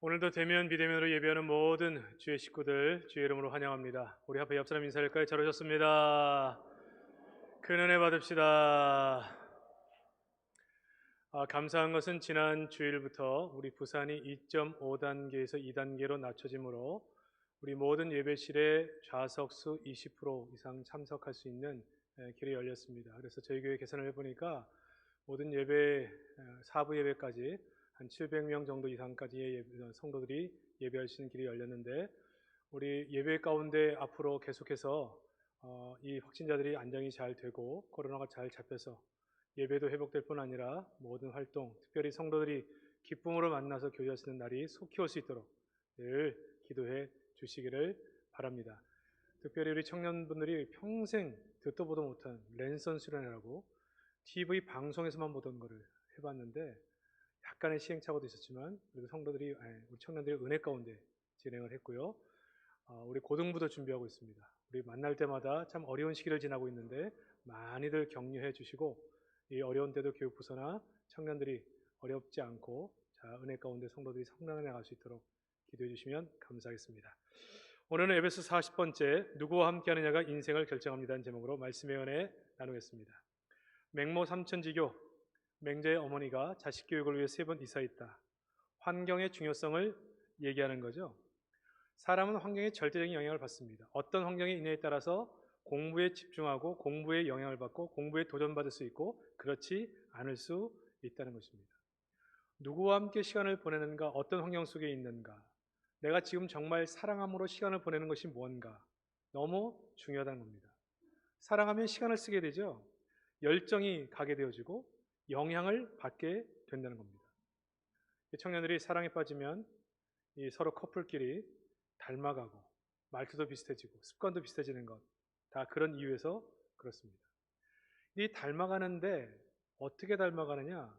오늘도 대면 비대면으로 예배하는 모든 주의 식구들 주의 이름으로 환영합니다. 우리 앞에 옆 사람 인사할까요? 잘 오셨습니다. 큰 은혜 받읍시다. 감사한 것은 지난 주일부터 우리 부산이 2.5단계에서 2단계로 낮춰지므로 우리 모든 예배실에 좌석수 20% 이상 참석할 수 있는 길이 열렸습니다. 그래서 저희 교회 계산을 해보니까 모든 예배, 사부 예배까지 한 700명 정도 이상까지의 성도들이 예배할 수 있는 길이 열렸는데, 우리 예배 가운데 앞으로 계속해서 이 확진자들이 안정이 잘 되고 코로나가 잘 잡혀서 예배도 회복될 뿐 아니라 모든 활동, 특별히 성도들이 기쁨으로 만나서 교제할 수 있는 날이 속히 올 수 있도록 늘 기도해 주시기를 바랍니다. 특별히 우리 청년분들이 평생 듣도 보도 못한 랜선 수련회라고 TV 방송에서만 보던 거를 해봤는데 약간의 시행착오도 있었지만 그래도 성도들이, 우리 청년들이 은혜 가운데 진행을 했고요. 우리 고등부도 준비하고 있습니다. 우리 만날 때마다 참 어려운 시기를 지나고 있는데 많이들 격려해 주시고, 이 어려운 때도 교육부서나 청년들이 어렵지 않고 은혜 가운데 성도들이 성장해 나갈 수 있도록 기도해 주시면 감사하겠습니다. 오늘은 에베소 40번째 누구와 함께하느냐가 인생을 결정합니다는 제목으로 말씀의 은혜 나누겠습니다. 맹모 삼천지교 맹자의 어머니가 자식 교육을 위해 3번 이사했다. 환경의 중요성을 얘기하는 거죠. 사람은 환경에 절대적인 영향을 받습니다. 어떤 환경에 있느냐에 따라서 공부에 집중하고 공부에 영향을 받고 공부에 도전받을 수 있고 그렇지 않을 수 있다는 것입니다. 누구와 함께 시간을 보내는가, 어떤 환경 속에 있는가, 내가 지금 정말 사랑함으로 시간을 보내는 것이 뭔가 너무 중요하다는 겁니다. 사랑하면 시간을 쓰게 되죠. 열정이 가게 되어지고 영향을 받게 된다는 겁니다. 청년들이 사랑에 빠지면 서로 커플끼리 닮아가고 말투도 비슷해지고 습관도 비슷해지는 것, 다 그런 이유에서 그렇습니다. 이 닮아가는데 어떻게 닮아가느냐?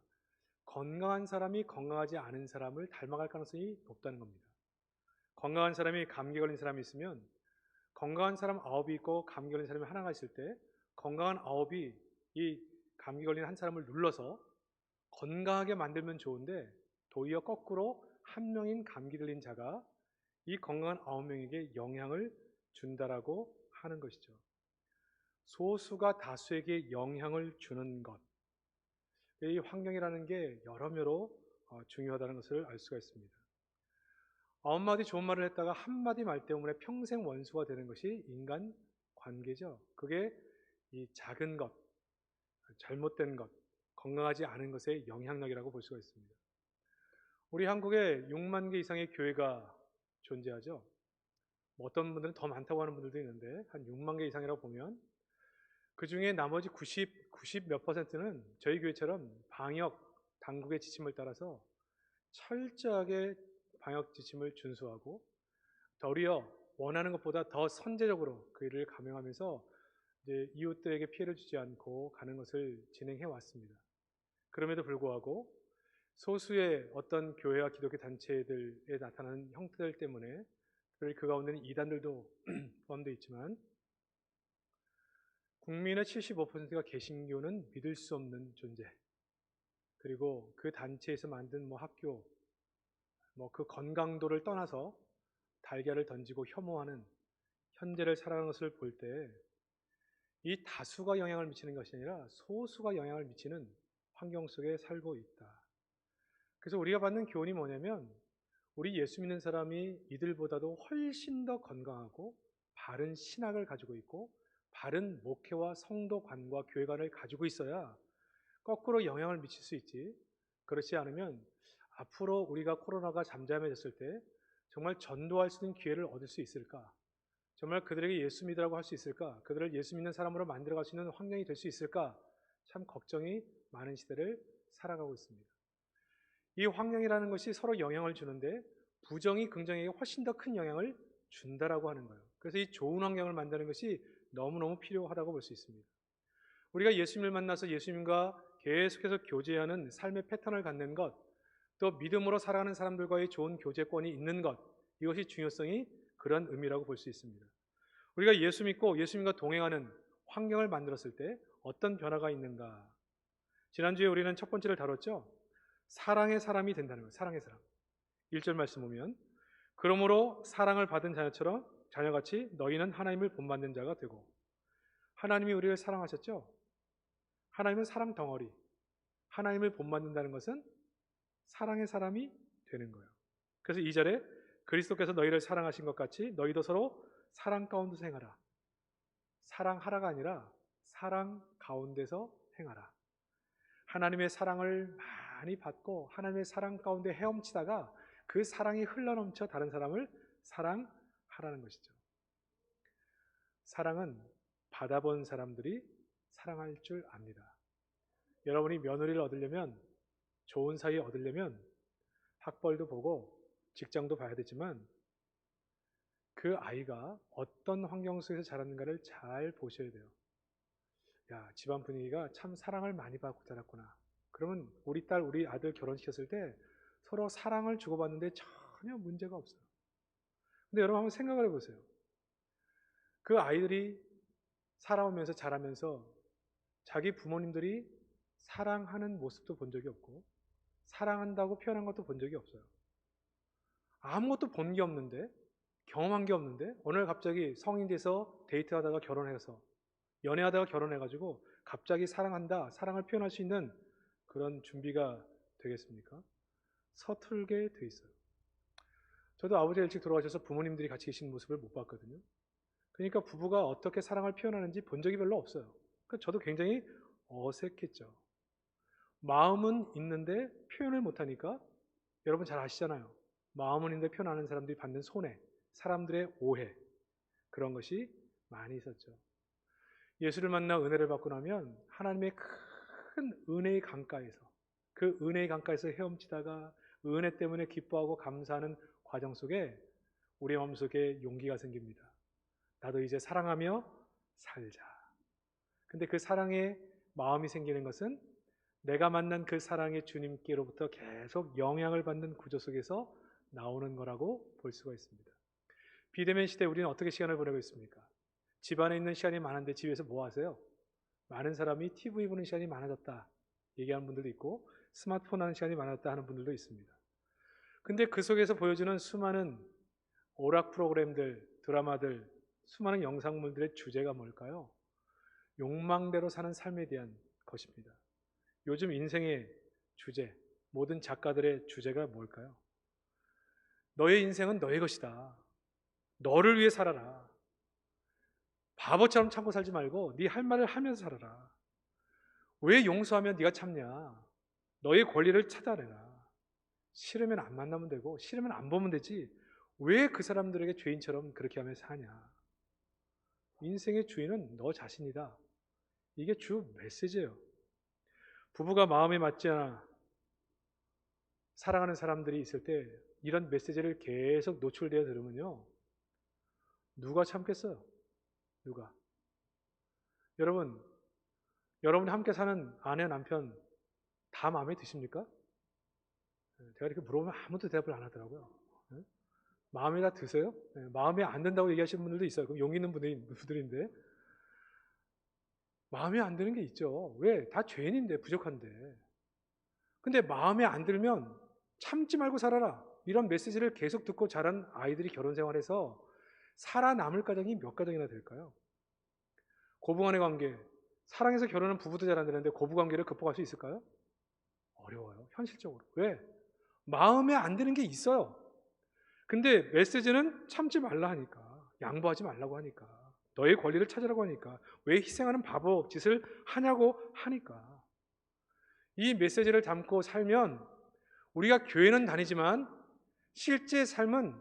건강한 사람이 건강하지 않은 사람을 닮아갈 가능성이 높다는 겁니다. 건강한 사람이 감기 걸린 사람이 있으면 건강한 사람 9이 있고 감기 걸린 사람이 하나가 있을 때 건강한 9이 이 감기 걸린 한 사람을 눌러서 건강하게 만들면 좋은데, 도리어 거꾸로 한 명인 감기 걸린 자가 이 건강한 9명에게 영향을 준다라고 하는 것이죠. 소수가 다수에게 영향을 주는 것, 이 환경이라는 게 여러모로 중요하다는 것을 알 수가 있습니다. 9마디 좋은 말을 했다가 한마디 말 때문에 평생 원수가 되는 것이 인간 관계죠. 그게 이 작은 것, 잘못된 것, 건강하지 않은 것의 영향력이라고 볼 수가 있습니다. 우리 한국에 6만 개 이상의 교회가 존재하죠. 어떤 분들은 더 많다고 하는 분들도 있는데 한 6만 개 이상이라고 보면 그 중에 나머지 90 몇 퍼센트는 저희 교회처럼 방역 당국의 지침을 따라서 철저하게 방역 지침을 준수하고 도리어 원하는 것보다 더 선제적으로 그 일을 감행하면서 이제 이웃들에게 피해를 주지 않고 가는 것을 진행해 왔습니다. 그럼에도 불구하고 소수의 어떤 교회와 기독교 단체들에 나타나는 형태들 때문에, 그 가운데는 이단들도 포함되어 있지만 국민의 75%가 개신교는 믿을 수 없는 존재, 그리고 그 단체에서 만든 학교, 그 건강도를 떠나서 달걀을 던지고 혐오하는 현재를 살아가는 것을 볼 때 이 다수가 영향을 미치는 것이 아니라 소수가 영향을 미치는 환경 속에 살고 있다. 그래서 우리가 받는 교훈이 뭐냐면, 우리 예수 믿는 사람이 이들보다도 훨씬 더 건강하고 바른 신학을 가지고 있고 바른 목회와 성도관과 교회관을 가지고 있어야 거꾸로 영향을 미칠 수 있지, 그렇지 않으면 앞으로 우리가 코로나가 잠잠해졌을 때 정말 전도할 수 있는 기회를 얻을 수 있을까? 정말 그들에게 예수 믿으라고 할 수 있을까? 그들을 예수 믿는 사람으로 만들어갈 수 있는 환경이 될 수 있을까? 참 걱정이 많은 시대를 살아가고 있습니다. 이 환경이라는 것이 서로 영향을 주는데 부정이 긍정에게 훨씬 더 큰 영향을 준다라고 하는 거예요. 그래서 이 좋은 환경을 만드는 것이 너무너무 필요하다고 볼 수 있습니다. 우리가 예수님을 만나서 예수님과 계속해서 교제하는 삶의 패턴을 갖는 것, 또 믿음으로 살아가는 사람들과의 좋은 교제권이 있는 것, 이것이 중요성이 그런 의미라고 볼 수 있습니다. 우리가 예수 믿고 예수님과 동행하는 환경을 만들었을 때 어떤 변화가 있는가? 지난주에 우리는 첫 번째를 다뤘죠. 사랑의 사람이 된다는 거예요. 사랑의 사람. 1절 말씀 보면 그러므로 사랑을 받은 자녀같이 너희는 하나님을 본받는 자가 되고. 하나님이 우리를 사랑하셨죠? 하나님은 사랑 덩어리. 하나님을 본받는다는 것은 사랑의 사람이 되는 거예요. 그래서 2절에 그리스도께서 너희를 사랑하신 것 같이 너희도 서로 사랑 가운데서 행하라. 사랑하라가 아니라 사랑 가운데서 행하라. 하나님의 사랑을 많이 받고 하나님의 사랑 가운데 헤엄치다가 그 사랑이 흘러넘쳐 다른 사람을 사랑하라는 것이죠. 사랑은 받아본 사람들이 사랑할 줄 압니다. 여러분이 며느리를 얻으려면, 좋은 사이 얻으려면 학벌도 보고 직장도 봐야 되지만 그 아이가 어떤 환경 속에서 자랐는가를 잘 보셔야 돼요. 야, 집안 분위기가 참 사랑을 많이 받고 자랐구나. 그러면 우리 딸, 우리 아들 결혼시켰을 때 서로 사랑을 주고받는데 전혀 문제가 없어요. 근데 여러분 한번 생각을 해보세요. 그 아이들이 살아오면서 자라면서 자기 부모님들이 사랑하는 모습도 본 적이 없고 사랑한다고 표현한 것도 본 적이 없어요. 아무것도 본 게 없는데, 경험한 게 없는데 어느 날 갑자기 성인 돼서 데이트하다가 결혼해서 연애하다가 결혼해가지고 갑자기 사랑한다, 사랑을 표현할 수 있는 그런 준비가 되겠습니까? 서툴게 돼 있어요. 저도 아버지가 일찍 돌아가셔서 부모님들이 같이 계신 모습을 못 봤거든요. 그러니까 부부가 어떻게 사랑을 표현하는지 본 적이 별로 없어요. 그러니까 저도 굉장히 어색했죠. 마음은 있는데 표현을 못하니까 여러분 잘 아시잖아요. 마음은 있는데 표현하는 사람들이 받는 손해, 사람들의 오해, 그런 것이 많이 있었죠. 예수를 만나 은혜를 받고 나면 하나님의 큰 은혜의 강가에서, 그 은혜의 강가에서 헤엄치다가 은혜 때문에 기뻐하고 감사하는 과정 속에 우리 마음속에 용기가 생깁니다. 나도 이제 사랑하며 살자. 근데 그 사랑의 마음이 생기는 것은 내가 만난 그 사랑의 주님께로부터 계속 영향을 받는 구조 속에서 나오는 거라고 볼 수가 있습니다. 비대면 시대에 우리는 어떻게 시간을 보내고 있습니까? 집안에 있는 시간이 많은데 집에서 뭐 하세요? 많은 사람이 TV 보는 시간이 많아졌다 얘기하는 분들도 있고 스마트폰 하는 시간이 많아졌다 하는 분들도 있습니다. 근데 그 속에서 보여주는 수많은 오락 프로그램들, 드라마들, 수많은 영상물들의 주제가 뭘까요? 욕망대로 사는 삶에 대한 것입니다. 요즘 인생의 주제, 모든 작가들의 주제가 뭘까요? 너의 인생은 너의 것이다. 너를 위해 살아라. 바보처럼 참고 살지 말고 네 할 말을 하면서 살아라. 왜 용서하면 네가 참냐? 너의 권리를 찾아내라. 싫으면 안 만나면 되고 싫으면 안 보면 되지. 왜 그 사람들에게 죄인처럼 그렇게 하면서 사냐? 인생의 주인은 너 자신이다. 이게 주 메시지예요. 부부가 마음에 맞지 않아 사랑하는 사람들이 있을 때 이런 메시지를 계속 노출되어 들으면요. 누가 참겠어요? 누가? 여러분, 여러분이 함께 사는 아내, 남편 다 마음에 드십니까? 제가 이렇게 물어보면 아무도 대답을 안 하더라고요. 마음에 다 드세요? 마음에 안 든다고 얘기하시는 분들도 있어요. 그럼 용 있는 분들인데 마음에 안 드는 게 있죠. 왜? 다 죄인인데, 부족한데. 근데 마음에 안 들면 참지 말고 살아라. 이런 메시지를 계속 듣고 자란 아이들이 결혼 생활에서 살아남을 가정이 몇 가정이나 될까요? 고부간의 관계, 사랑해서 결혼한 부부도 잘 안 되는데 고부관계를 극복할 수 있을까요? 어려워요. 현실적으로. 왜? 마음에 안 드는 게 있어요. 근데 메시지는 참지 말라 하니까, 양보하지 말라고 하니까, 너의 권리를 찾으라고 하니까, 왜 희생하는 바보 짓을 하냐고 하니까. 이 메시지를 담고 살면 우리가 교회는 다니지만 실제 삶은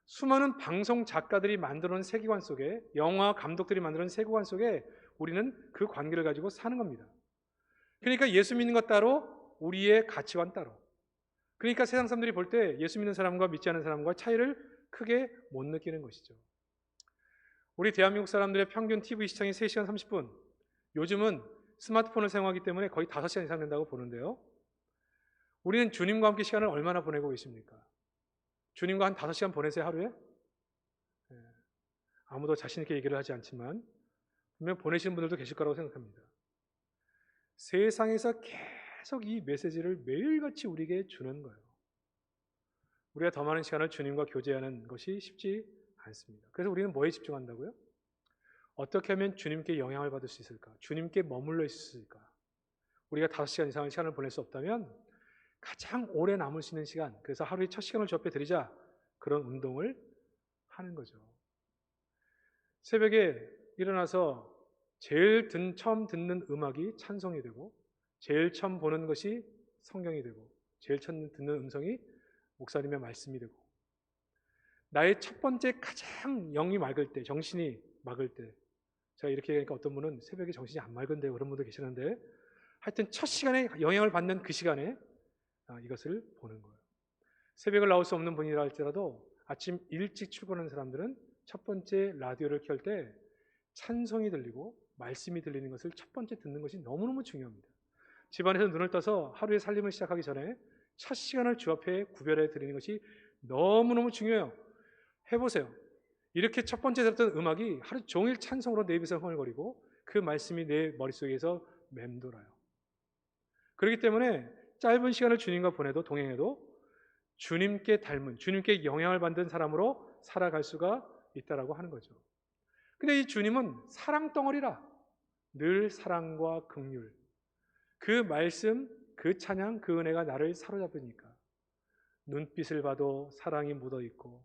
수많은 방송 작가들이 만들어놓은 세계관 속에, 영화 감독들이 만들어놓은 세계관 속에 우리는 그 관계를 가지고 사는 겁니다. 그러니까 예수 믿는 것 따로, 우리의 가치관 따로. 그러니까 세상 사람들이 볼 때 예수 믿는 사람과 믿지 않는 사람과 차이를 크게 못 느끼는 것이죠. 우리 대한민국 사람들의 평균 TV 시청이 3시간 30분. 요즘은 스마트폰을 사용하기 때문에 거의 5시간 이상 된다고 보는데요. 우리는 주님과 함께 시간을 얼마나 보내고 계십니까? 주님과 한 5시간 보내세요, 하루에? 아무도 자신 있게 얘기를 하지 않지만 분명 보내시는 분들도 계실 거라고 생각합니다. 세상에서 계속 이 메시지를 매일같이 우리에게 주는 거예요. 우리가 더 많은 시간을 주님과 교제하는 것이 쉽지 않습니다. 그래서 우리는 뭐에 집중한다고요? 어떻게 하면 주님께 영향을 받을 수 있을까? 주님께 머물러 있을 수 있을까? 우리가 5시간 이상의 시간을 보낼 수 없다면 가장 오래 남을 수 있는 시간, 그래서 하루에 첫 시간을 주 앞에 드리자, 그런 운동을 하는 거죠. 새벽에 일어나서 제일 처음 듣는 음악이 찬송이 되고, 제일 처음 보는 것이 성경이 되고, 제일 처음 듣는 음성이 목사님의 말씀이 되고, 나의 첫 번째 가장 영이 맑을 때, 정신이 맑을 때, 제가 이렇게 얘기하니까 어떤 분은 새벽에 정신이 안 맑은데요, 그런 분도 계시는데, 하여튼 첫 시간에 영향을 받는 그 시간에 이것을 보는 거예요. 새벽을 나올 수 없는 분이라 할지라도 아침 일찍 출근하는 사람들은 첫 번째 라디오를 켤 때 찬송이 들리고 말씀이 들리는 것을 첫 번째 듣는 것이 너무너무 중요합니다. 집안에서 눈을 떠서 하루의 살림을 시작하기 전에 첫 시간을 주 앞에 구별해 드리는 것이 너무너무 중요해요. 해보세요. 이렇게 첫 번째 들었던 음악이 하루 종일 찬송으로 내 입에서 흥얼거리고 그 말씀이 내 머릿속에서 맴돌아요. 그렇기 때문에 짧은 시간을 주님과 보내도 동행해도 주님께 닮은, 주님께 영향을 받는 사람으로 살아갈 수가 있다라고 하는 거죠. 근데 이 주님은 사랑 덩어리라. 늘 사랑과 긍휼. 그 말씀, 그 찬양, 그 은혜가 나를 사로잡으니까 눈빛을 봐도 사랑이 묻어 있고,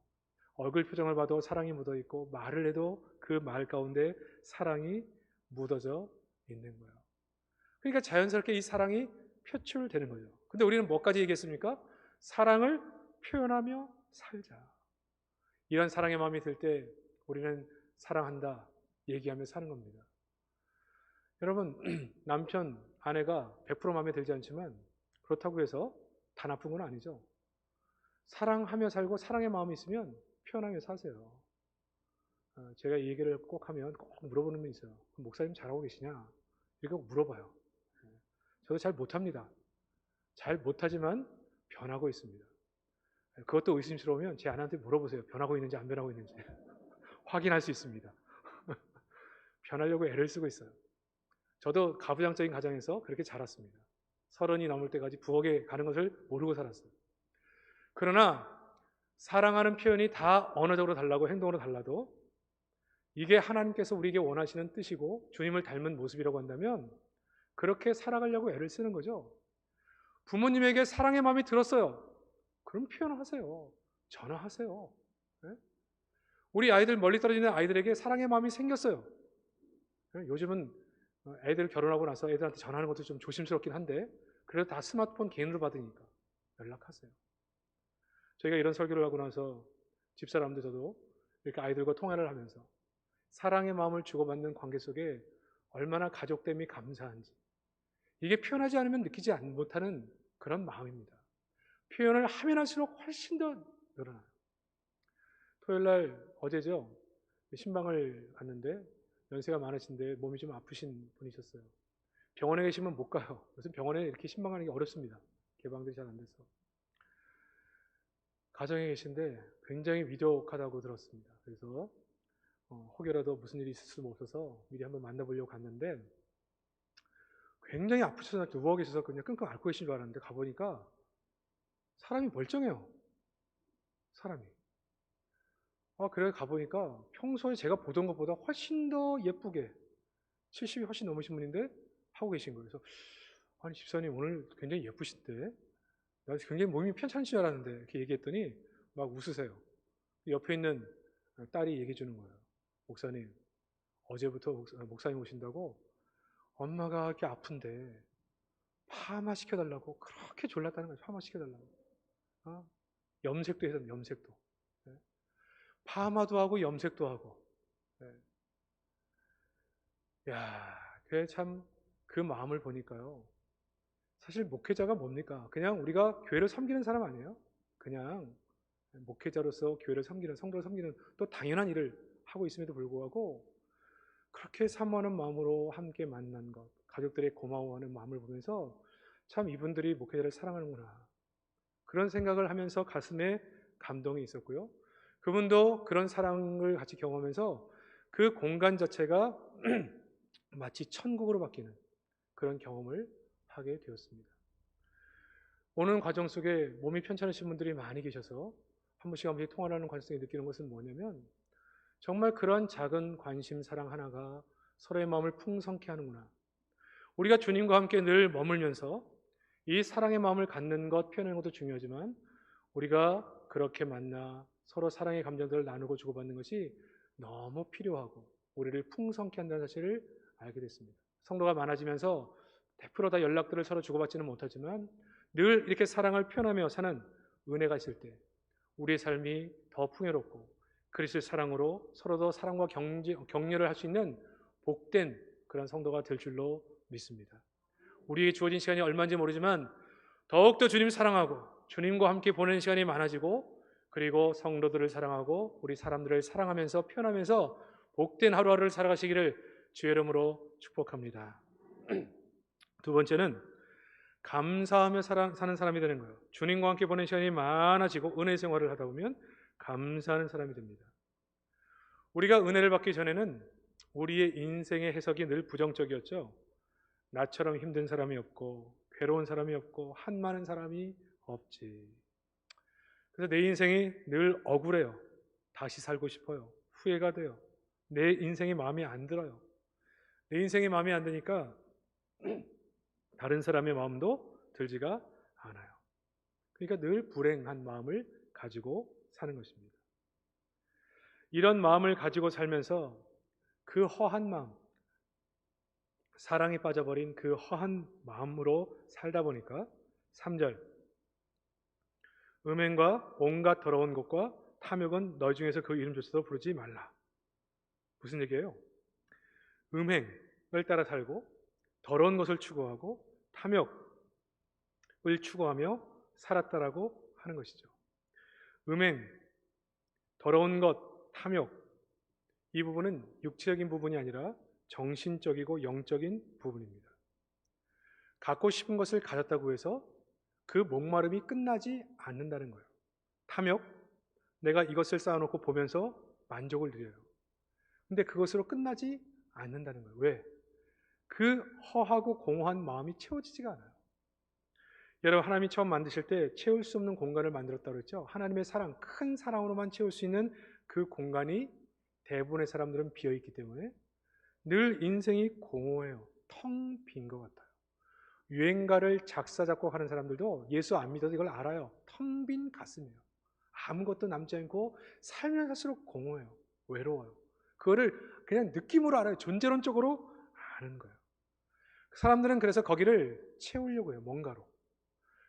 얼굴 표정을 봐도 사랑이 묻어 있고, 말을 해도 그 말 가운데 사랑이 묻어져 있는 거예요. 그러니까 자연스럽게 이 사랑이 표출되는 거죠. 근데 우리는 뭐까지 얘기했습니까? 사랑을 표현하며 살자. 이런 사랑의 마음이 들 때 우리는 사랑한다 얘기하며 사는 겁니다. 여러분, 남편, 아내가 100% 마음에 들지 않지만 그렇다고 해서 다 나쁜 건 아니죠. 사랑하며 살고 사랑의 마음이 있으면 표현하며 사세요. 제가 이 얘기를 꼭 하면 꼭 물어보는 분이 있어요. 목사님 잘하고 계시냐? 이렇게 물어봐요. 저도 잘 못합니다. 잘 못하지만 변하고 있습니다. 그것도 의심스러우면 제 아내한테 물어보세요. 변하고 있는지 안 변하고 있는지. 확인할 수 있습니다. 변하려고 애를 쓰고 있어요. 저도 가부장적인 가정에서 그렇게 자랐습니다. 30이 넘을 때까지 부엌에 가는 것을 모르고 살았어요. 그러나 사랑하는 표현이 다 언어적으로 달라고 행동으로 달라도 이게 하나님께서 우리에게 원하시는 뜻이고 주님을 닮은 모습이라고 한다면 그렇게 살아가려고 애를 쓰는 거죠. 부모님에게 사랑의 마음이 들었어요. 그럼 표현하세요. 전화하세요. 네? 우리 아이들 멀리 떨어지는 아이들에게 사랑의 마음이 생겼어요. 요즘은 애들 결혼하고 나서 애들한테 전화하는 것도 좀 조심스럽긴 한데 그래도 다 스마트폰 개인으로 받으니까 연락하세요. 저희가 이런 설교를 하고 나서 집사람들 저도 이렇게 아이들과 통화를 하면서 사랑의 마음을 주고받는 관계 속에 얼마나 가족됨이 감사한지 이게 표현하지 않으면 느끼지 못하는 그런 마음입니다. 표현을 하면 할수록 훨씬 더 늘어나요. 토요일날 어제죠. 신방을 갔는데 연세가 많으신데 몸이 좀 아프신 분이셨어요. 병원에 계시면 못 가요. 무슨 병원에 이렇게 신방하는 게 어렵습니다. 개방들이 잘 안 돼서. 가정에 계신데 굉장히 위독하다고 들었습니다. 그래서 혹여라도 무슨 일이 있을 수도 없어서 미리 한번 만나보려고 갔는데 굉장히 아프셔서 누워 계셔서 그냥 끙끙 앓고 계신 줄 알았는데 가보니까 사람이 멀쩡해요. 사람이. 그래 가보니까 평소에 제가 보던 것보다 훨씬 더 예쁘게 70이 훨씬 넘으신 분인데 하고 계신 거예요. 그래서 아니 집사님 오늘 굉장히 예쁘신데 나 굉장히 몸이 편찮으신 줄 알았는데 이렇게 얘기했더니 막 웃으세요. 옆에 있는 딸이 얘기해 주는 거예요. 목사님 어제부터 목사님 오신다고 엄마가 이렇게 아픈데 파마 시켜달라고 그렇게 졸랐다는 거예요. 파마 시켜달라고. 염색도 해서 염색도. 네. 파마도 하고 염색도 하고. 네. 야, 그게 참 그 마음을 보니까요. 사실 목회자가 뭡니까? 그냥 우리가 교회를 섬기는 사람 아니에요? 그냥 목회자로서 교회를 섬기는, 성도를 섬기는 또 당연한 일을 하고 있음에도 불구하고 그렇게 사모하는 마음으로 함께 만난 것, 가족들의 고마워하는 마음을 보면서 참 이분들이 목회자를 사랑하는구나. 그런 생각을 하면서 가슴에 감동이 있었고요. 그분도 그런 사랑을 같이 경험하면서 그 공간 자체가 마치 천국으로 바뀌는 그런 경험을 하게 되었습니다. 오는 과정 속에 몸이 편찮으신 분들이 많이 계셔서 한 번씩 통화를 하는 과정 속에 느끼는 것은 뭐냐면 정말 그런 작은 관심, 사랑 하나가 서로의 마음을 풍성케 하는구나. 우리가 주님과 함께 늘 머물면서 이 사랑의 마음을 갖는 것, 표현하는 것도 중요하지만 우리가 그렇게 만나 서로 사랑의 감정들을 나누고 주고받는 것이 너무 필요하고 우리를 풍성케 한다는 사실을 알게 됐습니다. 성도가 많아지면서 100% 다 연락들을 서로 주고받지는 못하지만 늘 이렇게 사랑을 표현하며 사는 은혜가 있을 때 우리의 삶이 더 풍요롭고 그리스도의 사랑으로 서로 더 사랑과 격려를 할 수 있는 복된 그런 성도가 될 줄로 믿습니다. 우리에게 주어진 시간이 얼마인지 모르지만 더욱더 주님 사랑하고 주님과 함께 보내는 시간이 많아지고 그리고 성도들을 사랑하고 우리 사람들을 사랑하면서 표현하면서 복된 하루하루를 살아가시기를 주의 이름으로 축복합니다. 두 번째는 감사하며 사는 사람이 되는 거예요. 주님과 함께 보내는 시간이 많아지고 은혜 생활을 하다 보면 감사하는 사람이 됩니다. 우리가 은혜를 받기 전에는 우리의 인생의 해석이 늘 부정적이었죠. 나처럼 힘든 사람이 없고 괴로운 사람이 없고 한 많은 사람이 없지. 그래서 내 인생이 늘 억울해요. 다시 살고 싶어요. 후회가 돼요. 내 인생이 마음에 안 들어요. 내 인생이 마음에 안 드니까 다른 사람의 마음도 들지가 않아요. 그러니까 늘 불행한 마음을 가지고 사는 것입니다. 이런 마음을 가지고 살면서 그 허한 마음, 사랑에 빠져버린 그 허한 마음으로 살다 보니까 3절 음행과 온갖 더러운 것과 탐욕은 너희 중에서 그 이름조차도 부르지 말라. 무슨 얘기예요? 음행을 따라 살고 더러운 것을 추구하고 탐욕을 추구하며 살았다라고 하는 것이죠. 음행, 더러운 것, 탐욕 이 부분은 육체적인 부분이 아니라 정신적이고 영적인 부분입니다. 갖고 싶은 것을 가졌다고 해서 그 목마름이 끝나지 않는다는 거예요. 탐욕, 내가 이것을 쌓아놓고 보면서 만족을 누려요. 근데 그것으로 끝나지 않는다는 거예요. 왜? 그 허하고 공허한 마음이 채워지지가 않아요. 여러분, 하나님이 처음 만드실 때 채울 수 없는 공간을 만들었다고 그랬죠. 하나님의 사랑, 큰 사랑으로만 채울 수 있는 그 공간이 대부분의 사람들은 비어있기 때문에 늘 인생이 공허해요. 텅 빈 것 같아요. 유행가를 작사 작곡하는 사람들도 예수 안 믿어도 이걸 알아요. 텅 빈 가슴이에요. 아무것도 남지 않고 살면 살수록 공허해요. 외로워요. 그거를 그냥 느낌으로 알아요. 존재론적으로 아는 거예요. 사람들은 그래서 거기를 채우려고 해요. 뭔가로.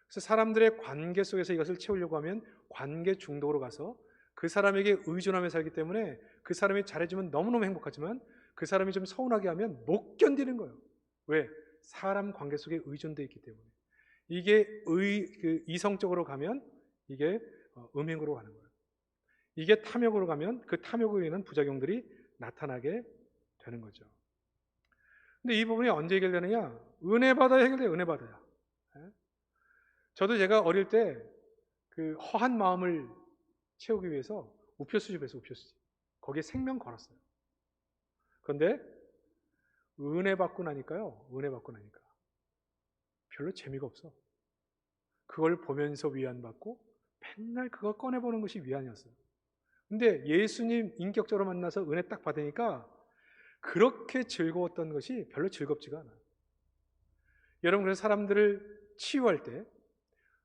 그래서 사람들의 관계 속에서 이것을 채우려고 하면 관계 중독으로 가서 그 사람에게 의존하며 살기 때문에 그 사람이 잘해주면 너무너무 행복하지만 그 사람이 좀 서운하게 하면 못 견디는 거예요. 왜? 사람 관계 속에 의존되어 있기 때문에. 이게 이성적으로 가면 이게 음행으로 가는 거예요. 이게 탐욕으로 가면 그 탐욕으로 인한 부작용들이 나타나게 되는 거죠. 근데 이 부분이 언제 해결되느냐? 은혜 받아야 해결돼요. 은혜 받아야. 저도 제가 어릴 때 그 허한 마음을 채우기 위해서 우표수집 했어요. 우표수집. 거기에 생명 걸었어요. 그런데 은혜 받고 나니까요. 은혜 받고 나니까 별로 재미가 없어. 그걸 보면서 위안받고 맨날 그거 꺼내보는 것이 위안이었어요. 근데 예수님 인격적으로 만나서 은혜 딱 받으니까 그렇게 즐거웠던 것이 별로 즐겁지가 않아요. 여러분, 그래서 사람들을 치유할 때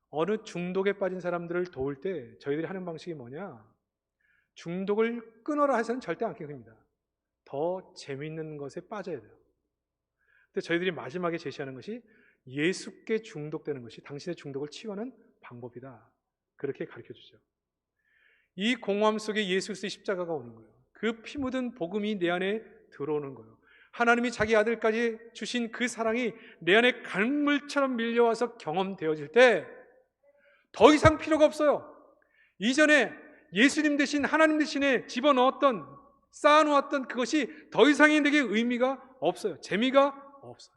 어느 중독에 빠진 사람들을 도울 때 저희들이 하는 방식이 뭐냐? 중독을 끊어라 해서는 절대 안 끊깁니다. 더 재미있는 것에 빠져야 돼요. 근데 저희들이 마지막에 제시하는 것이 예수께 중독되는 것이 당신의 중독을 치유하는 방법이다. 그렇게 가르쳐주죠. 이 공허함 속에 예수 그리스도의 십자가가 오는 거예요. 그 피 묻은 복음이 내 안에 들어오는 거예요. 하나님이 자기 아들까지 주신 그 사랑이 내 안에 강물처럼 밀려와서 경험되어질 때 더 이상 필요가 없어요. 이전에 예수님 대신 하나님 대신에 집어넣었던 쌓아놓았던 그것이 더 이상의 내게 의미가 없어요. 재미가 없어요.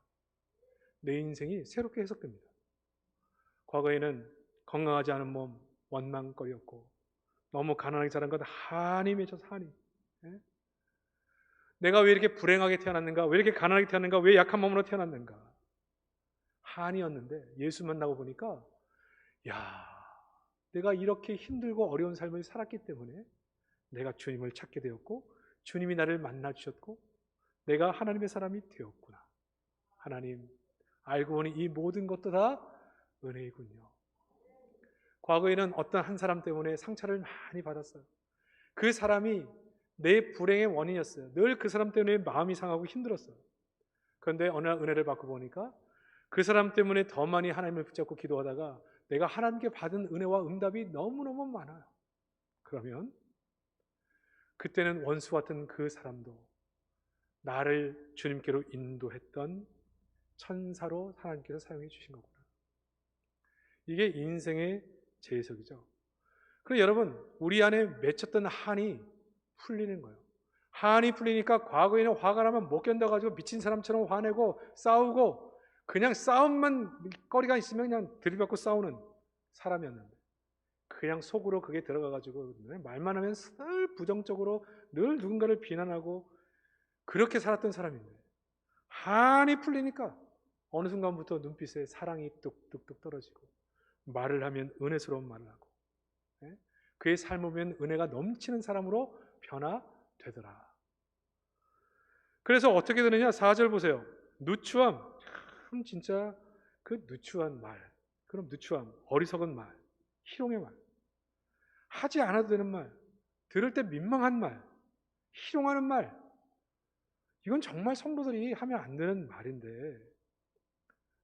내 인생이 새롭게 해석됩니다. 과거에는 건강하지 않은 몸 원망거리였고 너무 가난하게 자란 것 한이 맺혀서 한이. 내가 왜 이렇게 불행하게 태어났는가? 왜 이렇게 가난하게 태어났는가? 왜 약한 몸으로 태어났는가? 한이었는데 예수 만나고 보니까 야, 내가 이렇게 힘들고 어려운 삶을 살았기 때문에 내가 주님을 찾게 되었고 주님이 나를 만나 주셨고 내가 하나님의 사람이 되었구나. 하나님, 알고 보니 이 모든 것도 다 은혜이군요. 과거에는 어떤 한 사람 때문에 상처를 많이 받았어요. 그 사람이 내 불행의 원인이었어요. 늘 그 사람 때문에 마음이 상하고 힘들었어요. 그런데 어느 날 은혜를 받고 보니까 그 사람 때문에 더 많이 하나님을 붙잡고 기도하다가 내가 하나님께 받은 은혜와 응답이 너무너무 많아요. 그러면 그때는 원수 같은 그 사람도 나를 주님께로 인도했던 천사로 하나님께서 사용해 주신 거구나. 이게 인생의 재해석이죠. 그럼 여러분, 우리 안에 맺혔던 한이 풀리는 거예요. 한이 풀리니까 과거에는 화가 나면 못 견뎌가지고 미친 사람처럼 화내고 싸우고 그냥 싸움만 거리가 있으면 그냥 들이받고 싸우는 사람이었는데 그냥 속으로 그게 들어가가지고 말만 하면 늘 부정적으로 늘 누군가를 비난하고 그렇게 살았던 사람인데 한이 풀리니까 어느 순간부터 눈빛에 사랑이 뚝뚝뚝 떨어지고 말을 하면 은혜스러운 말을 하고 그의 삶을 보면 은혜가 넘치는 사람으로 변화되더라. 그래서 어떻게 되느냐? 4절 보세요. 누추함. 참 진짜 그 누추한 말. 그럼 누추함, 어리석은 말, 희롱의 말, 하지 않아도 되는 말, 들을 때 민망한 말, 희롱하는 말. 이건 정말 성도들이 하면 안 되는 말인데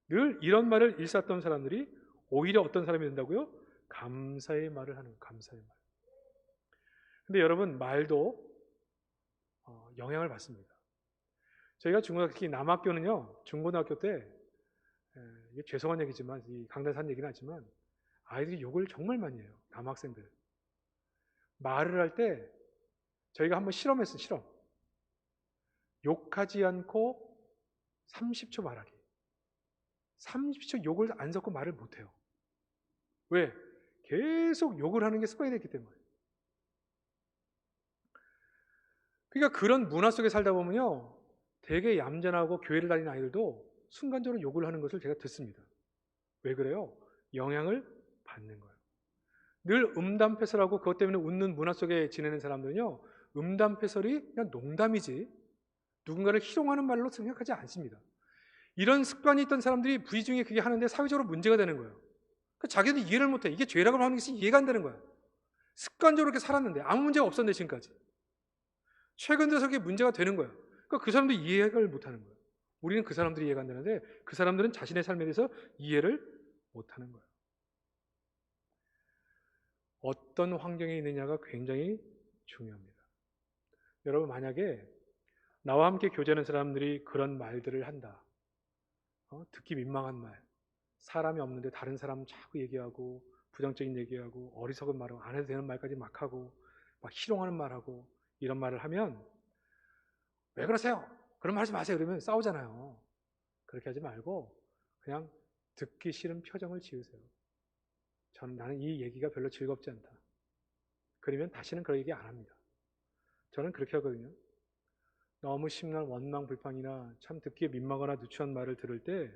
늘 이런 말을 일삼던 사람들이 오히려 어떤 사람이 된다고요? 감사의 말을 하는, 감사의 말. 근데 여러분, 말도 영향을 받습니다. 저희가 중고등학교, 특히 남학교는요, 중고등학교 때 이게 죄송한 얘기지만, 이 강단산 얘기는 하지만 아이들이 욕을 정말 많이 해요. 남학생들 말을 할 때 저희가 한번 실험했어요. 실험. 욕하지 않고 30초 말하기. 30초 욕을 안 섞고 말을 못해요. 왜? 계속 욕을 하는 게 습관이 됐기 때문에. 그러니까 그런 문화 속에 살다 보면요, 되게 얌전하고 교회를 다니는 아이들도 순간적으로 욕을 하는 것을 제가 듣습니다. 왜 그래요? 영향을 받는 거예요. 늘 음담패설하고 그것 때문에 웃는 문화 속에 지내는 사람들은요, 음담패설이 그냥 농담이지 누군가를 희롱하는 말로 생각하지 않습니다. 이런 습관이 있던 사람들이 부지 중에 그게 하는데 사회적으로 문제가 되는 거예요. 그러니까 자기도 이해를 못해. 이게 죄라고 하는 것이 이해가 안 되는 거예요. 습관적으로 이렇게 살았는데 아무 문제가 없었는데 지금까지. 최근 들어서 그게 문제가 되는 거예요. 그러니까 그 사람도 이해를 못하는 거예요. 우리는 그 사람들이 이해가 안 되는데 그 사람들은 자신의 삶에 대해서 이해를 못하는 거예요. 어떤 환경에 있느냐가 굉장히 중요합니다. 여러분, 만약에 나와 함께 교제하는 사람들이 그런 말들을 한다. 듣기 민망한 말, 사람이 없는데 다른 사람 자꾸 얘기하고 부정적인 얘기하고 어리석은 말하고 안 해도 되는 말까지 막 하고 막 희롱하는 말하고 이런 말을 하면 왜 그러세요? 그런 말 하지 마세요. 그러면 싸우잖아요. 그렇게 하지 말고 그냥 듣기 싫은 표정을 지으세요. 나는 이 얘기가 별로 즐겁지 않다. 그러면 다시는 그런 얘기 안 합니다. 저는 그렇게 하거든요. 너무 심한 원망 불평이나 참 듣기에 민망하거나 누추한 말을 들을 때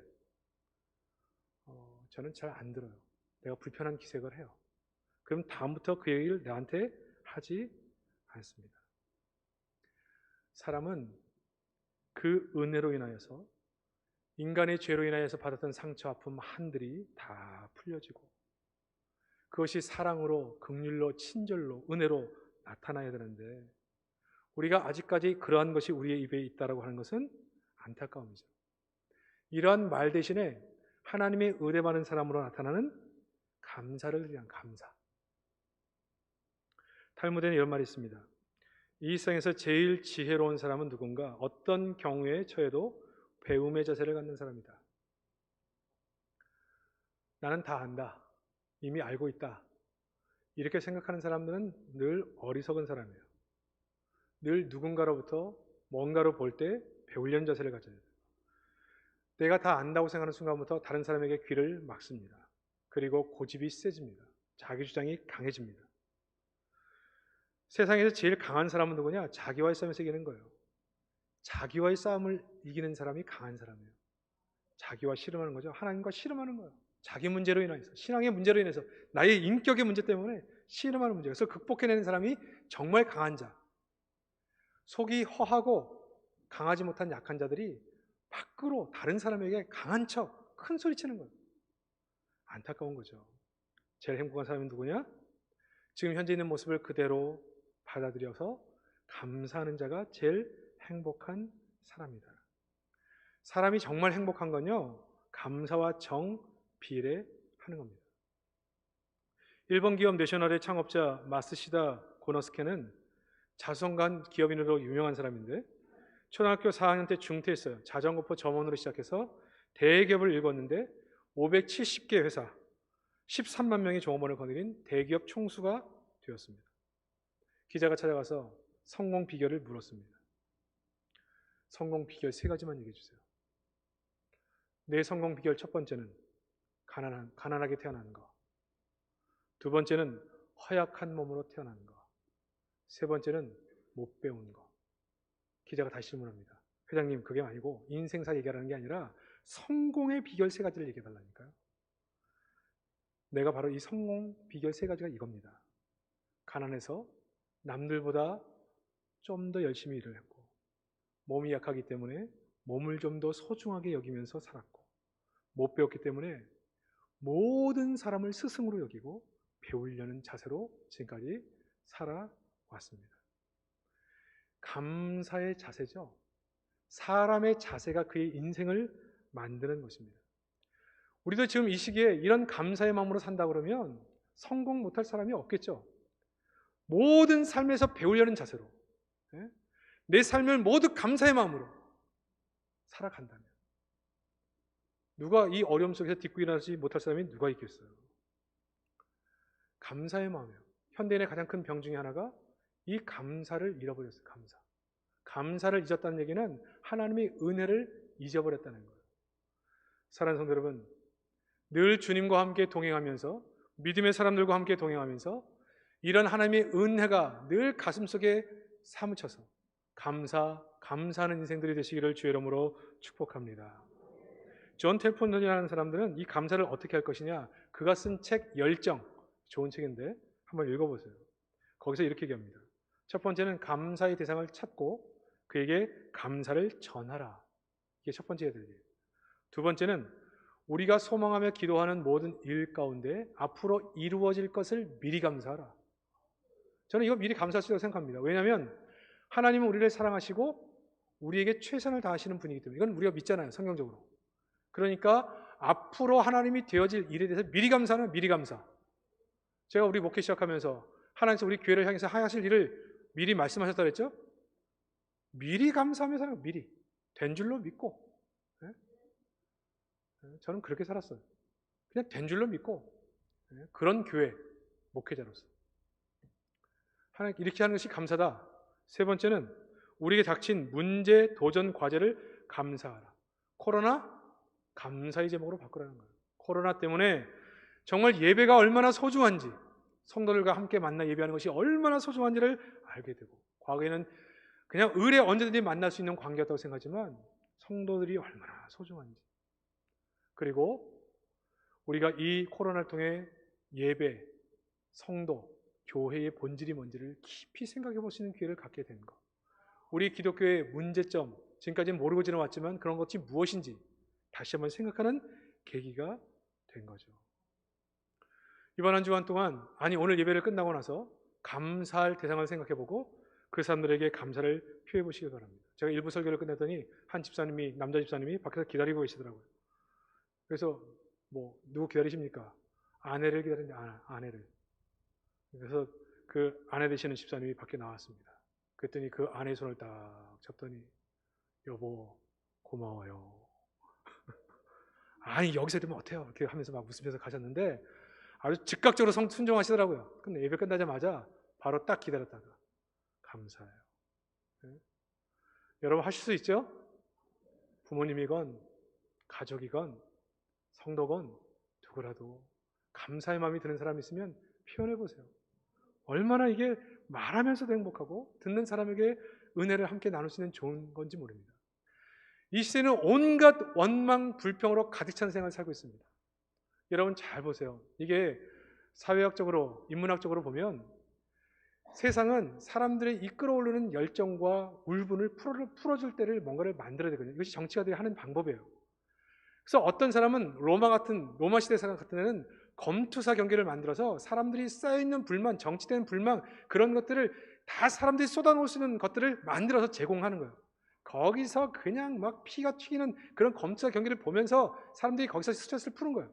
저는 잘 안 들어요. 내가 불편한 기색을 해요. 그럼 다음부터 그 얘기를 나한테 하지 않습니다. 사람은 그 은혜로 인하여서 인간의 죄로 인하여서 받았던 상처, 아픔 한들이 다 풀려지고 그것이 사랑으로, 긍휼로, 친절로, 은혜로 나타나야 되는데 우리가 아직까지 그러한 것이 우리의 입에 있다라고 하는 것은 안타까움이죠. 이러한 말 대신에 하나님의 은혜 많은 사람으로 나타나는 감사를 위한 감사. 탈무드에는 이런 말이 있습니다. 이 세상에서 제일 지혜로운 사람은 누군가? 어떤 경우에 처해도 배움의 자세를 갖는 사람이다. 나는 다 안다. 이미 알고 있다. 이렇게 생각하는 사람들은 늘 어리석은 사람이에요. 늘 누군가로부터 뭔가로 볼 때 배우려는 자세를 가져야 돼요. 내가 다 안다고 생각하는 순간부터 다른 사람에게 귀를 막습니다. 그리고 고집이 세집니다. 자기 주장이 강해집니다. 세상에서 제일 강한 사람은 누구냐? 자기와의 싸움에서 이기는 거예요. 자기와의 싸움을 이기는 사람이 강한 사람이에요. 자기와 씨름하는 거죠. 하나님과 씨름하는 거예요. 자기 문제로 인해서, 신앙의 문제로 인해서, 나의 인격의 문제 때문에 씨름하는 문제. 그래서 극복해내는 사람이 정말 강한 자. 속이 허하고 강하지 못한 약한 자들이 밖으로 다른 사람에게 강한 척 큰 소리 치는 거예요. 안타까운 거죠. 제일 행복한 사람이 누구냐? 지금 현재 있는 모습을 그대로 받아들여서 감사하는 자가 제일 행복한 사람이다. 사람이 정말 행복한 건요, 감사와 정비례하는 겁니다. 일본 기업 내셔널의 창업자 마스시다 고노스케는 자수성가한 기업인으로 유명한 사람인데, 초등학교 4학년 때 중퇴했어요. 자전거포 점원으로 시작해서 대기업을 일궜는데 570개 회사, 13만 명의 종업원을 거느린 대기업 총수가 되었습니다. 기자가 찾아가서 성공 비결을 물었습니다. 성공 비결 3가지만 얘기해 주세요. 내 성공 비결 첫 번째는 가난하게 태어나는 거. 두 번째는 허약한 몸으로 태어나는 거. 세 번째는 못 배운 거. 기자가 다시 질문합니다. 회장님, 그게 아니고 인생사 얘기하는 게 아니라 성공의 비결 3가지를 얘기해 달라니까요. 내가 바로 이 성공 비결 3가지가 이겁니다. 가난해서 남들보다 좀 더 열심히 일을 했고, 몸이 약하기 때문에 몸을 좀 더 소중하게 여기면서 살았고, 못 배웠기 때문에 모든 사람을 스승으로 여기고 배우려는 자세로 지금까지 살아왔습니다. 감사의 자세죠. 사람의 자세가 그의 인생을 만드는 것입니다. 우리도 지금 이 시기에 이런 감사의 마음으로 산다 그러면 성공 못할 사람이 없겠죠. 모든 삶에서 배우려는 자세로, 내 삶을 모두 감사의 마음으로 살아간다면, 누가 이 어려움 속에서 딛고 일어나지 못할 사람이 누가 있겠어요? 감사의 마음이에요. 현대인의 가장 큰 병 중에 하나가 이 감사를 잃어버렸어요. 감사를 잊었다는 얘기는 하나님의 은혜를 잊어버렸다는 거예요. 사랑하는 성도 여러분, 늘 주님과 함께 동행하면서, 믿음의 사람들과 함께 동행하면서 이런 하나님의 은혜가 늘 가슴속에 사무쳐서 감사하는 인생들이 되시기를 주의 이름으로 축복합니다. 존 텔폰이라는 사람들은 이 감사를 어떻게 할 것이냐, 그가 쓴 책 열정, 좋은 책인데 한번 읽어보세요. 거기서 이렇게 얘기합니다. 첫 번째는 감사의 대상을 찾고 그에게 감사를 전하라. 이게 첫 번째 해야 돼요. 두 번째는 우리가 소망하며 기도하는 모든 일 가운데 앞으로 이루어질 것을 미리 감사하라. 저는 이거 미리 감사할 수 있다고 생각합니다. 왜냐하면 하나님은 우리를 사랑하시고 우리에게 최선을 다하시는 분이기 때문에, 이건 우리가 믿잖아요, 성경적으로. 그러니까 앞으로 하나님이 되어질 일에 대해서 미리 감사하는 미리 감사. 제가 우리 목회 시작하면서 하나님께서 우리 교회를 향해서 하실 일을 미리 말씀하셨다 그랬죠? 미리 감사하며 살아요. 미리. 된 줄로 믿고. 저는 그렇게 살았어요. 그냥 된 줄로 믿고. 그런 교회 목회자로서. 하나님 이렇게 하는 것이 감사다. 세 번째는 우리에게 닥친 문제, 도전, 과제를 감사하라. 코로나 감사의 제목으로 바꾸라는 거예요. 코로나 때문에 정말 예배가 얼마나 소중한지, 성도들과 함께 만나 예배하는 것이 얼마나 소중한지를 알게 되고, 과거에는 그냥 을에 언제든지 만날 수 있는 관계였다고 생각하지만 성도들이 얼마나 소중한지, 그리고 우리가 이 코로나를 통해 예배, 성도, 교회의 본질이 뭔지를 깊이 생각해 볼 수 있는 기회를 갖게 된 것, 우리 기독교의 문제점, 지금까지는 모르고 지나왔지만 그런 것이 무엇인지 다시 한번 생각하는 계기가 된 거죠. 이번 한 주간 동안, 오늘 예배를 끝나고 나서 감사할 대상을 생각해보고 그 사람들에게 감사를 표해 보시기 바랍니다. 제가 일부 설교를 끝냈더니 한 집사님이, 남자 집사님이 밖에서 기다리고 계시더라고요. 그래서 누구 기다리십니까? 아내를 기다리는데, 아내를. 그래서 그 아내 되시는 집사님이 밖에 나왔습니다. 그랬더니 그 아내의 손을 딱 잡더니, 여보 고마워요. 아니 여기서 되면 어때요? 이렇게 하면서 막 웃으면서 가셨는데 아주 즉각적으로 순종하시더라고요. 근데 예배 끝나자마자 바로 딱 기다렸다가 감사해요. 여러분 하실 수 있죠? 부모님이건 가족이건 성도건 누구라도 감사의 마음이 드는 사람이 있으면 표현해 보세요. 얼마나 이게 말하면서도 행복하고 듣는 사람에게 은혜를 함께 나눌 수 있는 좋은 건지 모릅니다. 이 시대는 온갖 원망, 불평으로 가득 찬 생활을 살고 있습니다. 여러분 잘 보세요. 이게 사회학적으로, 인문학적으로 보면 세상은 사람들의 이끌어오르는 열정과 울분을 풀어줄 때를 뭔가를 만들어야 되거든요. 이것이 정치가들이 하는 방법이에요. 그래서 어떤 사람은 로마 시대 사람 같은 데는 검투사 경계를 만들어서 사람들이 쌓여있는 불만, 정치된 불만, 그런 것들을 다 사람들이 쏟아놓을 수 있는 것들을 만들어서 제공하는 거예요. 거기서 그냥 막 피가 튀기는 그런 검투사 경기를 보면서 사람들이 거기서 스트레스를 푸는 거예요.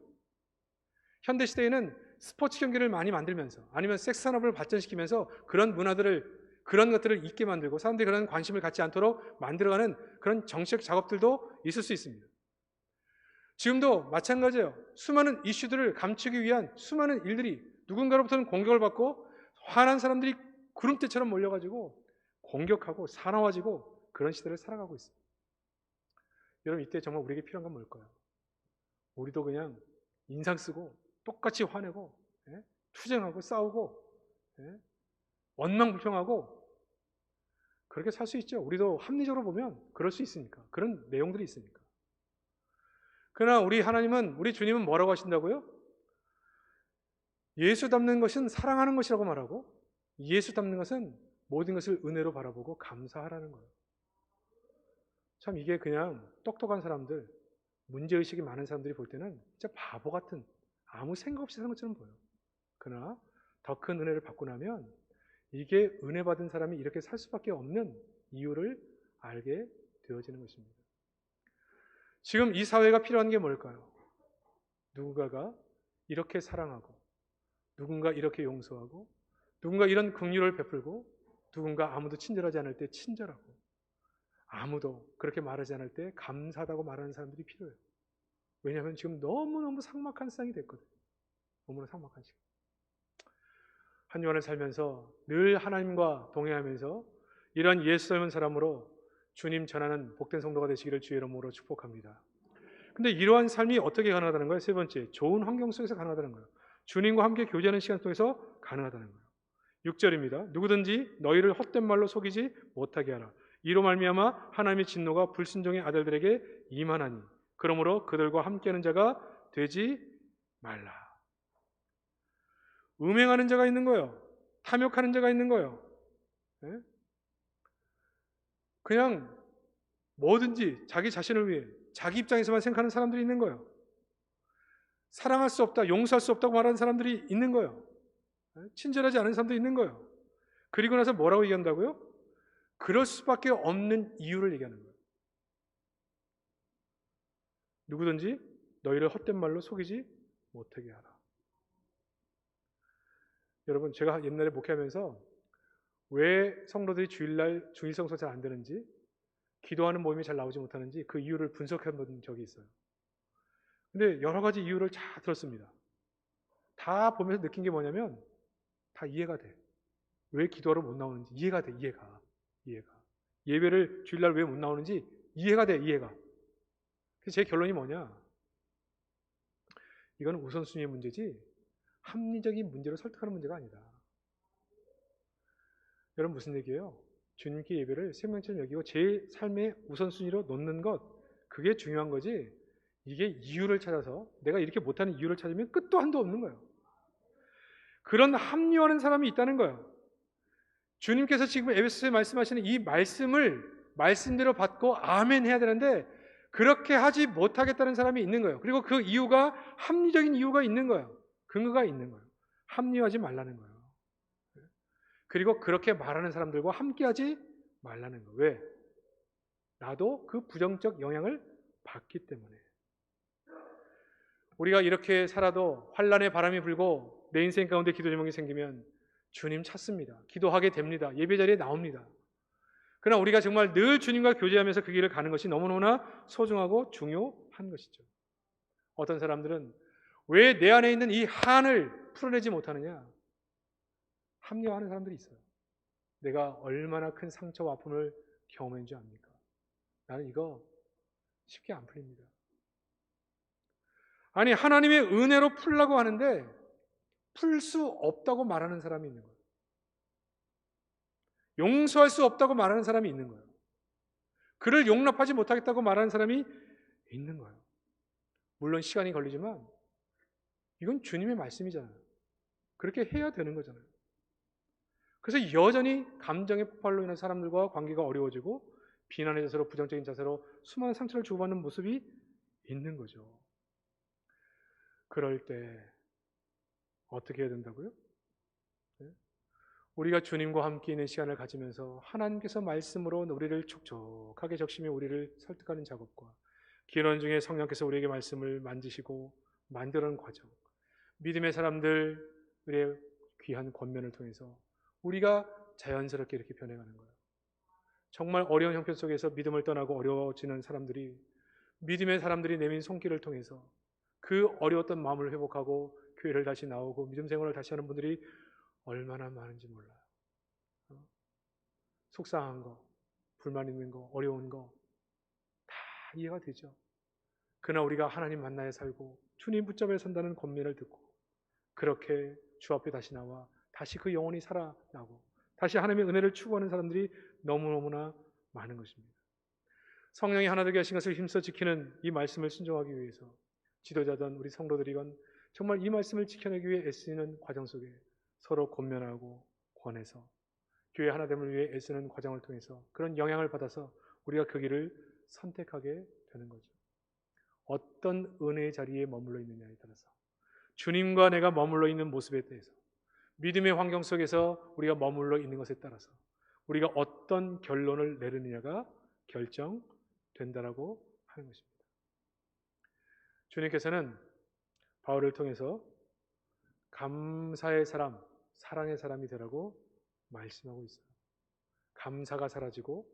현대 시대에는 스포츠 경기를 많이 만들면서 아니면 섹스 산업을 발전시키면서 그런 것들을 있게 만들고 사람들이 그런 관심을 갖지 않도록 만들어가는 그런 정치적 작업들도 있을 수 있습니다. 지금도 마찬가지예요. 수많은 이슈들을 감추기 위한 수많은 일들이 누군가로부터는 공격을 받고 화난 사람들이 구름대처럼 몰려가지고 공격하고 사나워지고 그런 시대를 살아가고 있습니다. 여러분, 이때 정말 우리에게 필요한 건 뭘까요? 우리도 그냥 인상 쓰고 똑같이 화내고 투쟁하고 싸우고 원망불평하고 그렇게 살 수 있죠. 우리도 합리적으로 보면 그럴 수 있으니까. 그런 내용들이 있으니까. 그러나 우리 주님은 뭐라고 하신다고요? 예수 닮는 것은 사랑하는 것이라고 말하고 예수 닮는 것은 모든 것을 은혜로 바라보고 감사하라는 거예요. 참 이게 그냥 똑똑한 사람들, 문제의식이 많은 사람들이 볼 때는 진짜 바보 같은 아무 생각 없이 사는 것처럼 보여요. 그러나 더 큰 은혜를 받고 나면 이게 은혜 받은 사람이 이렇게 살 수밖에 없는 이유를 알게 되어지는 것입니다. 지금 이 사회가 필요한 게 뭘까요? 누군가가 이렇게 사랑하고 누군가 이렇게 용서하고 누군가 이런 긍휼을 베풀고 누군가 아무도 친절하지 않을 때 친절하고 아무도 그렇게 말하지 않을 때 감사하다고 말하는 사람들이 필요해요. 왜냐하면 지금 너무너무 삭막한 세상이 됐거든요. 너무나 삭막한 시간. 한 주간을 살면서 늘 하나님과 동행하면서 이런 예수 닮은 사람으로 주님 전하는 복된 성도가 되시기를 주의 이름으로 축복합니다. 근데 이러한 삶이 어떻게 가능하다는 거예요? 세 번째, 좋은 환경 속에서 가능하다는 거예요. 주님과 함께 교제하는 시간 통해서 가능하다는 거예요. 6절입니다. 누구든지 너희를 헛된 말로 속이지 못하게 하라. 이로 말미암아 하나님의 진노가 불순종의 아들들에게 임하나니 그러므로 그들과 함께하는 자가 되지 말라. 음행하는 자가 있는 거예요. 탐욕하는 자가 있는 거예요. 그냥 뭐든지 자기 자신을 위해 자기 입장에서만 생각하는 사람들이 있는 거예요. 사랑할 수 없다, 용서할 수 없다고 말하는 사람들이 있는 거예요. 친절하지 않은 사람도 있는 거예요. 그리고 나서 뭐라고 얘기한다고요? 그럴 수밖에 없는 이유를 얘기하는 거예요. 누구든지 너희를 헛된 말로 속이지 못하게 하라. 여러분, 제가 옛날에 목회하면서 왜 성도들이 주일날 주일성수 잘 안 되는지, 기도하는 모임이 잘 나오지 못하는지 그 이유를 분석해 본 적이 있어요. 근데 여러 가지 이유를 다 들었습니다. 다 보면서 느낀 게 뭐냐면 다 이해가 돼. 왜 기도하러 못 나오는지 이해가 돼. 이해가. 예배를 주일날 왜 못 나오는지 이해가 돼. 이해가. 그래서 제 결론이 뭐냐? 이건 우선순위의 문제지 합리적인 문제로 설득하는 문제가 아니다. 여러분, 무슨 얘기예요? 주님께 예배를 생명처럼 여기고 제 삶의 우선순위로 놓는 것, 그게 중요한 거지. 이게 이유를 찾아서 내가 이렇게 못하는 이유를 찾으면 끝도 한도 없는 거예요. 그런 합리화하는 사람이 있다는 거예요. 주님께서 지금 에베소서에 말씀하시는 이 말씀을 말씀대로 받고 아멘 해야 되는데 그렇게 하지 못하겠다는 사람이 있는 거예요. 그리고 그 이유가 합리적인 이유가 있는 거예요. 근거가 있는 거예요. 합리화하지 말라는 거예요. 그리고 그렇게 말하는 사람들과 함께하지 말라는 거예요. 왜? 나도 그 부정적 영향을 받기 때문에. 우리가 이렇게 살아도 환란의 바람이 불고 내 인생 가운데 기도 제목이 생기면 주님 찾습니다. 기도하게 됩니다. 예배 자리에 나옵니다. 그러나 우리가 정말 늘 주님과 교제하면서 그 길을 가는 것이 너무너무나 소중하고 중요한 것이죠. 어떤 사람들은 왜 내 안에 있는 이 한을 풀어내지 못하느냐? 합리화하는 사람들이 있어요. 내가 얼마나 큰 상처와 아픔을 경험한 줄 압니까? 나는 이거 쉽게 안 풀립니다. 아니, 하나님의 은혜로 풀라고 하는데 풀 수 없다고 말하는 사람이 있는 거예요. 용서할 수 없다고 말하는 사람이 있는 거예요. 그를 용납하지 못하겠다고 말하는 사람이 있는 거예요. 물론 시간이 걸리지만 이건 주님의 말씀이잖아요. 그렇게 해야 되는 거잖아요. 그래서 여전히 감정의 폭발로 인한 사람들과 관계가 어려워지고 비난의 자세로, 부정적인 자세로 수많은 상처를 주고받는 모습이 있는 거죠. 그럴 때 어떻게 해야 된다고요? 네? 우리가 주님과 함께 있는 시간을 가지면서 하나님께서 말씀으로 우리를 촉촉하게 적시며 우리를 설득하는 작업과 기도하는 중에 성령께서 우리에게 말씀을 만지시고 만드는 과정, 믿음의 사람들의 귀한 권면을 통해서 우리가 자연스럽게 이렇게 변해가는 거예요. 정말 어려운 형편 속에서 믿음을 떠나고 어려워지는 사람들이, 믿음의 사람들이 내민 손길을 통해서 그 어려웠던 마음을 회복하고 교회를 다시 나오고 믿음 생활을 다시 하는 분들이 얼마나 많은지 몰라요. 속상한 거, 불만 있는 거, 어려운 거 다 이해가 되죠. 그러나 우리가 하나님 만나야 살고 주님 붙잡아 산다는 권면을 듣고 그렇게 주 앞에 다시 나와 다시 그 영혼이 살아나고 다시 하나님의 은혜를 추구하는 사람들이 너무너무나 많은 것입니다. 성령이 하나 되게 하신 것을 힘써 지키는 이 말씀을 순종하기 위해서 지도자든 우리 성도들이건 정말 이 말씀을 지켜내기 위해 애쓰는 과정 속에 서로 권면하고 권해서 교회 하나됨을 위해 애쓰는 과정을 통해서 그런 영향을 받아서 우리가 그 길을 선택하게 되는 거죠. 어떤 은혜의 자리에 머물러 있느냐에 따라서 주님과 내가 머물러 있는 모습에 대해서 믿음의 환경 속에서 우리가 머물러 있는 것에 따라서 우리가 어떤 결론을 내리느냐가 결정된다라고 하는 것입니다. 주님께서는 바울을 통해서 감사의 사람, 사랑의 사람이 되라고 말씀하고 있어요. 감사가 사라지고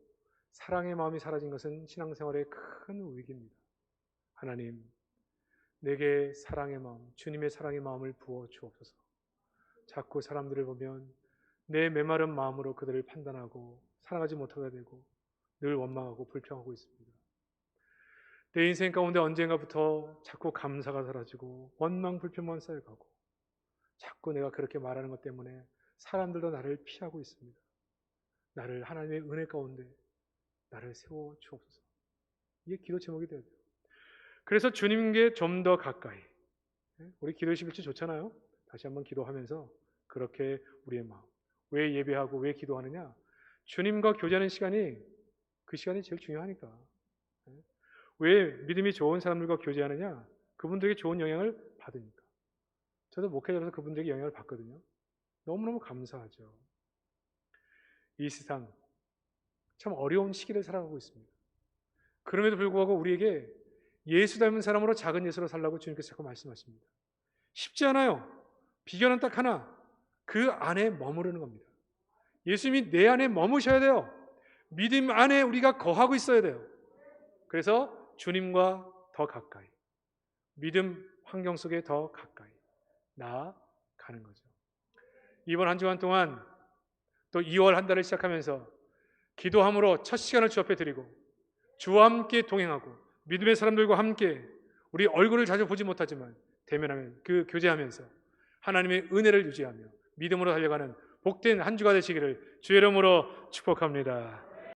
사랑의 마음이 사라진 것은 신앙생활의 큰 위기입니다. 하나님, 내게 사랑의 마음, 주님의 사랑의 마음을 부어 주옵소서. 자꾸 사람들을 보면 내 메마른 마음으로 그들을 판단하고 사랑하지 못하게 되고 늘 원망하고 불평하고 있습니다. 내 인생 가운데 언젠가부터 자꾸 감사가 사라지고 원망, 불평만 쌓여가고 자꾸 내가 그렇게 말하는 것 때문에 사람들도 나를 피하고 있습니다. 나를 하나님의 은혜 가운데 나를 세워 주옵소서. 이게 기도 제목이 되어야 돼요. 그래서 주님께 좀 더 가까이, 우리 기도 11주 좋잖아요. 다시 한번 기도하면서 그렇게 우리의 마음, 왜 예배하고 왜 기도하느냐? 주님과 교제하는 시간이 그 시간이 제일 중요하니까. 왜 믿음이 좋은 사람들과 교제하느냐? 그분들에게 좋은 영향을 받으니까. 저도 목회자로서 그분들에게 영향을 받거든요. 너무너무 감사하죠. 이 세상 참 어려운 시기를 살아가고 있습니다. 그럼에도 불구하고 우리에게 예수 닮은 사람으로 작은 예수로 살라고 주님께서 자꾸 말씀하십니다. 쉽지 않아요. 비결은 딱 하나, 그 안에 머무르는 겁니다. 예수님이 내 안에 머무셔야 돼요. 믿음 안에 우리가 거하고 있어야 돼요. 그래서 주님과 더 가까이, 믿음 환경 속에 더 가까이 나아가는 거죠. 이번 한 주간 동안 또 2월 한 달을 시작하면서 기도함으로 첫 시간을 주 앞에 드리고 주와 함께 동행하고 믿음의 사람들과 함께 우리 얼굴을 자주 보지 못하지만 대면하면 그 교제하면서 하나님의 은혜를 유지하며 믿음으로 달려가는 복된 한 주가 되시기를 주의 이름으로 축복합니다.